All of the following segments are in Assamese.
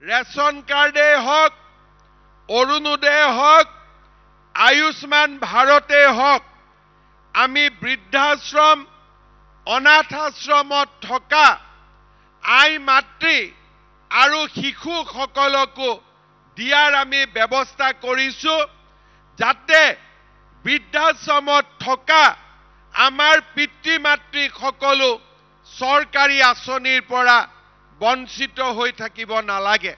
ৰেচন কাৰ্ডে হওক অৰুণোদয় হওক আয়ুষ্মান ভাৰতে হওক আমি বৃদ্ধাশ্ৰম অনাথ আশ্ৰমত থকা আই মাতৃ আৰু শিশুসকলকো দিয়াৰ আমি ব্যৱস্থা কৰিছো যাতে বৃদ্ধাশ্ৰমত থকা আমাৰ পিতৃ মাতৃ সকলো চৰকাৰী আঁচনিৰ পৰা বঞ্চিত হৈ থাকিব নালাগে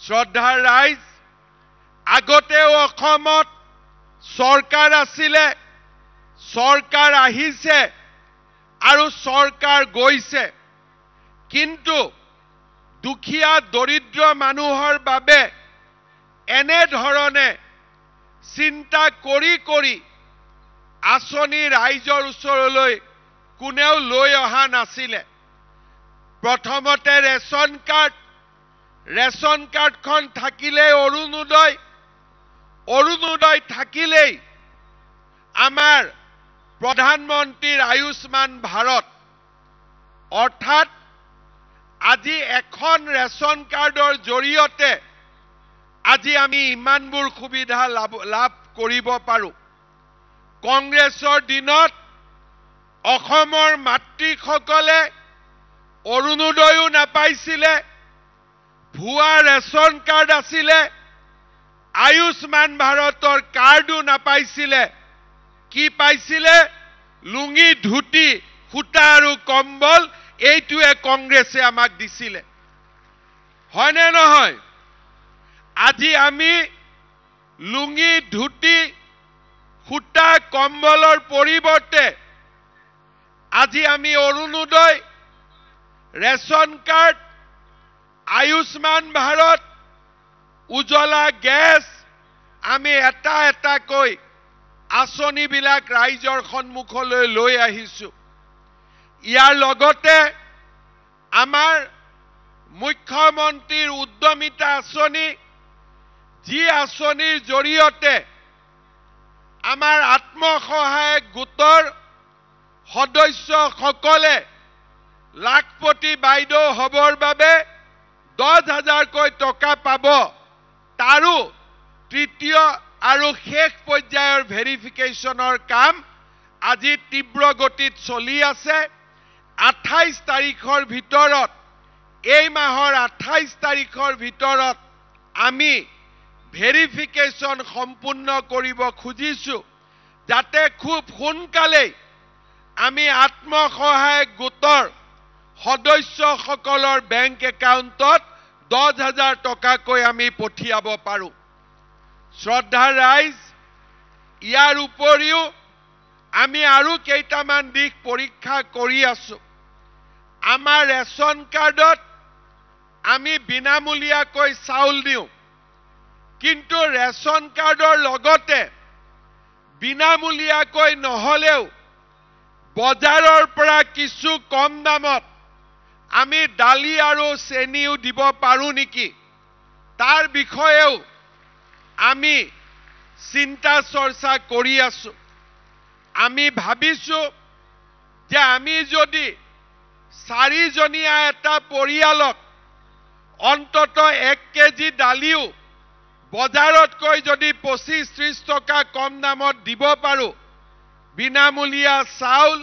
শ্ৰদ্ধাৰ ৰাইজ আগতেও অসমত চৰকাৰ আছিলে চৰকাৰ আহিছে আৰু চৰকাৰ গৈছে কিন্তু দুখীয়া দৰিদ্ৰ মানুহৰ বাবে এনে ধৰণে চিন্তা কৰি আঁচনি ৰাইজৰ ওচৰলৈ কোনেও লৈ অহা নাছিলে প্ৰথমতে ৰেচন কাৰ্ডখন থাকিলে অৰুণোদয় থাকিলেই আমাৰ প্ৰধানমন্ত্ৰীৰ আয়ুষ্মান ভাৰত অৰ্থাৎ আজি এখন ৰেচন কাৰ্ডৰ জৰিয়তে আজি আমি ইমানবোৰ সুবিধা লাভ কৰিব পাৰো কংগ্ৰেছৰ দিনত অসমৰ মাতৃসকলে অৰুণোদয়ো নাপাইছিলে ভুৱা ৰেচন কাৰ্ড আছিলে আয়ুষ্মান ভাৰতৰ কাৰ্ডো নাপাইছিলে কি পাইছিলে লুঙি ধুতি সূতা আৰু কম্বল এইটোৱে কংগ্ৰেছে আমাক দিছিলে হয়নে নহয় আজি আমি লুঙি ধুতি সূতা কম্বলৰ পৰিৱৰ্তে আজি আমি Arunodoi ration card Ayushman Bharat Ujjwala gas আমি এটাকৈ আঁচনিবিলাক ৰাইজৰ সন্মুখলৈ লৈ আহিছো ইয়াৰ লগতে আমাৰ মুখ্যমন্ত্ৰীৰ উদ্যমিতা আঁচনি যি আঁচনিৰ জৰিয়তে আমাৰ আত্মসহায়ক গোটৰ সদস্যসকলে লাখপতি বাইদেউ হবৰ বাবে 10,000কৈ টকা পাব তাৰো তৃতীয় আৰু শেষ পৰ্যায়ৰ ভেৰিফিকেশ্যনৰ কাম আজি তীব্ৰ গতিত চলি আছে 28 তাৰিখৰ ভিতৰত এই মাহৰ 28 তাৰিখৰ ভিতৰত আমি ভেৰিফিকেশ্যন সম্পূৰ্ণ কৰিব খুজিছো যাতে খুব সোনকালে আমি আত্মসহায়ক গোটৰ সদস্যসকলৰ বেংক একাউণ্টত 10,000 টকাকৈ আমি পঠিয়াব পাৰো শ্ৰদ্ধাৰ ৰাইজ ইয়াৰ উপৰিও আমি আৰু কেইটামান দিশ পৰীক্ষা কৰি আছো আমাৰ ৰেচন কাৰ্ডত আমি বিনামূলীয়াকৈ চাউল দিওঁ কিন্তু ৰেচন কাৰ্ডৰ লগতে বিনামূলীয়াকৈ নহলেও বজাৰৰ পৰা কিছু কম দামত আমি দালি আৰু চেনিও দিব পাৰো নেকি তাৰ বিষয়েও আমি চিন্তা চৰ্চা কৰি আছো আমি ভাবিছো যে আমি যদি 4 জনীয়া এটা পৰিয়ালক অন্তত 1 কেজি দালিও বজাৰতকৈ যদি 25-30 টকা কম দামত দিব পাৰো বিনামূলীয়া চাউল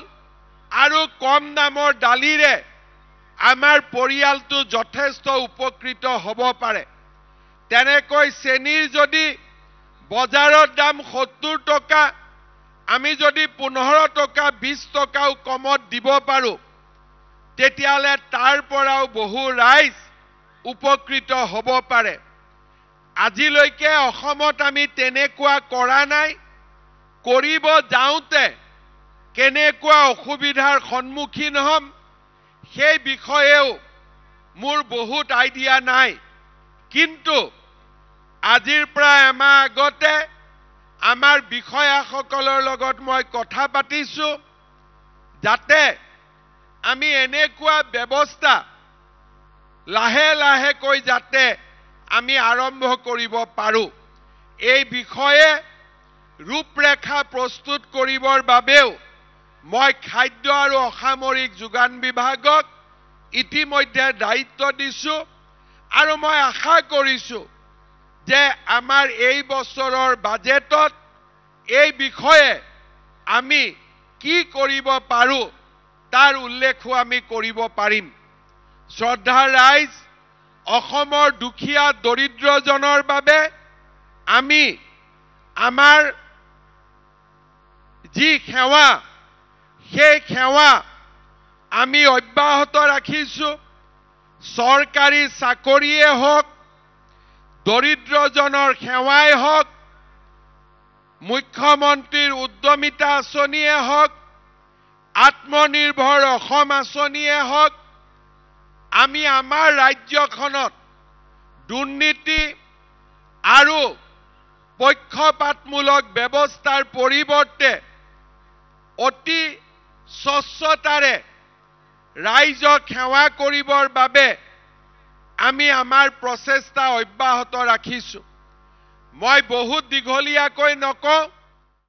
আৰু কম দামৰ দালিৰে আমাৰ পৰিয়ালটো যথেষ্ট উপকৃত হ'ব পাৰে তেনেকৈ চেনিৰ যদি বজাৰৰ দাম 70 টকা আমি যদি 15 টকা 20 টকাও কমত দিব পাৰো তেতিয়ালে তাৰ পৰাও বহু ৰাইজ উপকৃত হ'ব পাৰে আজিলৈকে অসমত আমি তেনেকুৱা কৰা নাই কৰিব যাওঁতে কেনেকুৱা অসুবিধাৰ সন্মুখীন হ'ম সেই বিষয়েও মোৰ বহুত আইডিয়া নাই কিন্তু আজিৰ পৰা এমাহ আগতে আমাৰ বিষয়াসকলৰ লগত মই কথা পাতিছো যাতে আমি এনেকুৱা ব্যৱস্থা লাহে কৈ যাতে আমি আৰম্ভ কৰিব পাৰো এই বিষয়ে ৰূপৰেখা প্ৰস্তুত কৰিবৰ বাবেও মই খাদ্য আৰু অসামৰিক যোগান বিভাগক ইতিমধ্যে দায়িত্ব দিছো আৰু মই আশা কৰিছো যে আমাৰ এই বছৰৰ বাজেটত এই বিষয়ে আমি কি কৰিব পাৰো তাৰ উল্লেখো আমি কৰিব পাৰিম শ্ৰদ্ধাৰ ৰাইজ অসমৰ দুখীয়া দৰিদ্ৰজনৰ বাবে আমি আমাৰ যি সেৱা সেই সেৱা আমি অব্যাহত ৰাখিছো চৰকাৰী চাকৰিয়ে হওক দৰিদ্ৰজনৰ সেৱাই হওক মুখ্যমন্ত্ৰীৰ উদ্যমিতা আঁচনিয়ে হওক আত্মনিৰ্ভৰ অসম আঁচনিয়ে হওক আমি আমাৰ ৰাজ্যখনত দুৰ্নীতি আৰু পক্ষপাতমূলক ব্যৱস্থাৰ পৰিৱৰ্তে অতি স্বচ্ছতাৰে ৰাইজক সেৱা কৰিবৰ বাবে আমি আমাৰ প্ৰচেষ্টা অব্যাহত ৰাখিছো মই বহুত দীঘলীয়াকৈ নকওঁ